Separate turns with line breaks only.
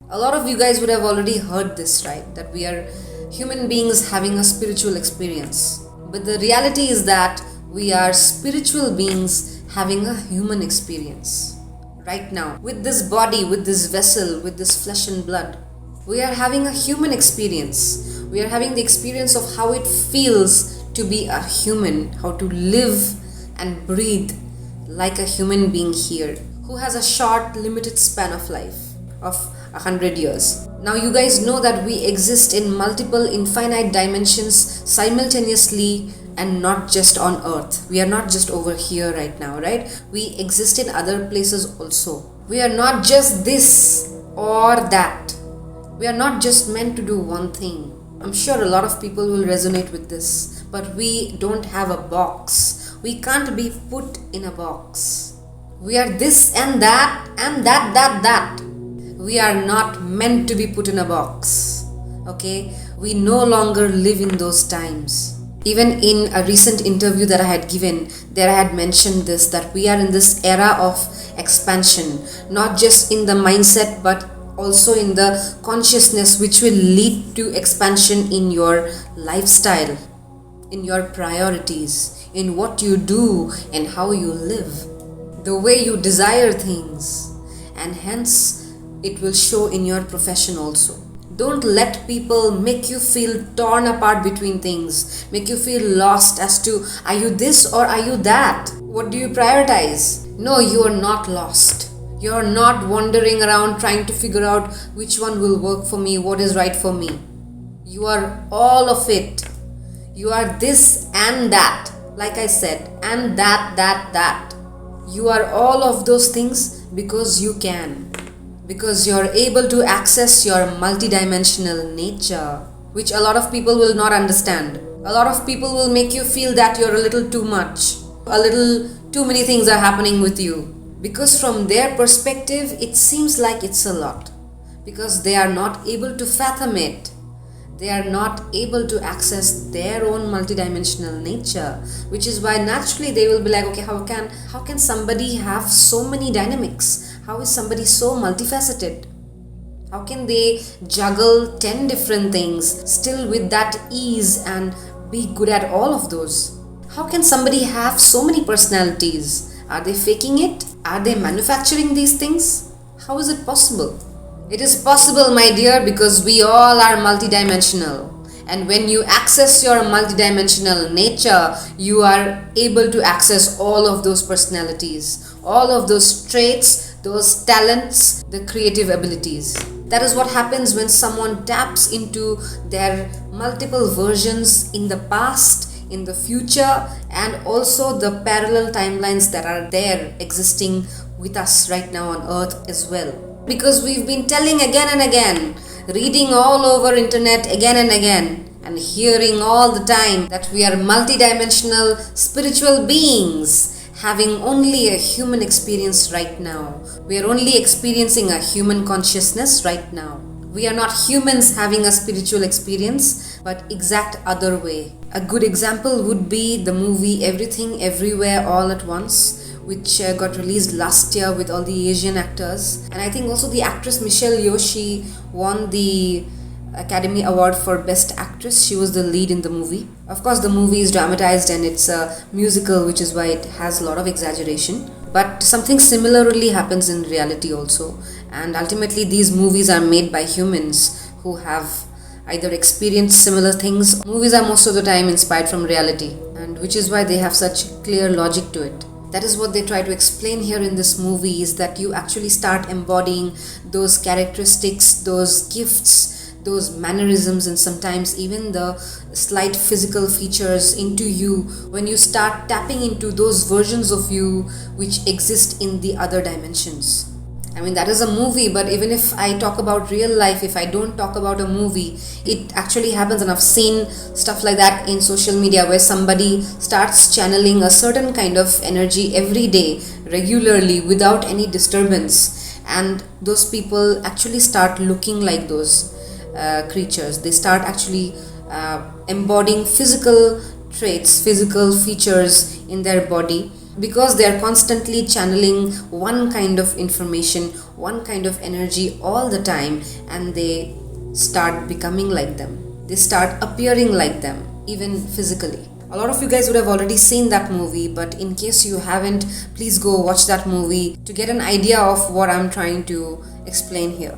A lot of you guys would have already heard this, right? That we are human beings having a spiritual experience. But the reality is that we are spiritual beings having a human experience. Right now, with this body, with this vessel, with this flesh and blood, we are having a human experience. We are having the experience of how it feels to be a human, how to live and breathe like a human being here, who has a short, limited span of life of 100 years. Now you guys know that we exist in multiple infinite dimensions simultaneously and not just on earth. We are not just over here right now, right? We exist in other places also. We are not just this or that. We are not just meant to do one thing. I'm sure a lot of people will resonate with this, but we don't have a box. We can't be put in a box. We are this and that and that. We are not meant to be put in a box. Okay? We no longer live in those times. Even in a recent interview that I had given, there I had mentioned this, that we are in this era of expansion, not just in the mindset but also in the consciousness, which will lead to expansion in your lifestyle, in your priorities, in what you do and how you live, the way you desire things, and hence it will show in your profession also. Don't let people make you feel torn apart between things, make you feel lost as to, are you this or are you that? What do you prioritize? No, you are not lost. You are not wandering around trying to figure out which one will work for me, what is right for me. You are all of it. You are this and that, like I said, and that. You are all of those things because you can. Because you are able to access your multidimensional nature, which a lot of people will not understand. A lot of people will make you feel that you're a little too much. A little too many things are happening with you. Because from their perspective, it seems like it's a lot. Because they are not able to fathom it. They are not able to access their own multidimensional nature, which is why naturally they will be like, okay, how can somebody have so many dynamics? How is somebody so multifaceted? How can they juggle 10 different things still with that ease and be good at all of those? How can somebody have so many personalities? Are they faking it? Are they manufacturing these things? How is it possible? It is possible, my dear, because we all are multidimensional. And when you access your multidimensional nature, you are able to access all of those personalities, all of those traits, those talents, the creative abilities. That is what happens when someone taps into their multiple versions in the past, in the future, and also the parallel timelines that are there existing with us right now on earth as well. Because we've been telling again and again, reading all over internet again and again, and hearing all the time that we are multidimensional spiritual beings having only a human experience right now. We are only experiencing a human consciousness right now. We are not humans having a spiritual experience, but exact other way. A good example would be the movie Everything Everywhere All at Once, which got released last year with all the Asian actors. And I think also the actress Michelle Yeoh, she won the Academy Award for Best Actress. She was the lead in the movie. Of course, the movie is dramatized and it's a musical, which is why it has a lot of exaggeration. But something similarly happens in reality also. And ultimately, these movies are made by humans who have either experienced similar things. Movies are most of the time inspired from reality, and which is why they have such clear logic to it. That is what they try to explain here in this movie, is that you actually start embodying those characteristics, those gifts, those mannerisms, and sometimes even the slight physical features into you when you start tapping into those versions of you which exist in the other dimensions. I mean, that is a movie, but even if I talk about real life, if I don't talk about a movie, it actually happens. And I've seen stuff like that in social media where somebody starts channeling a certain kind of energy every day, regularly, without any disturbance. And those people actually start looking like those creatures. They start actually embodying physical traits, physical features in their body, because they are constantly channeling one kind of information one kind of energy all the time, and they start becoming like them. They start appearing like them, even physically. A lot of you guys would have already seen that movie, but in case you haven't, please go watch that movie to get an idea of what I'm trying to explain here.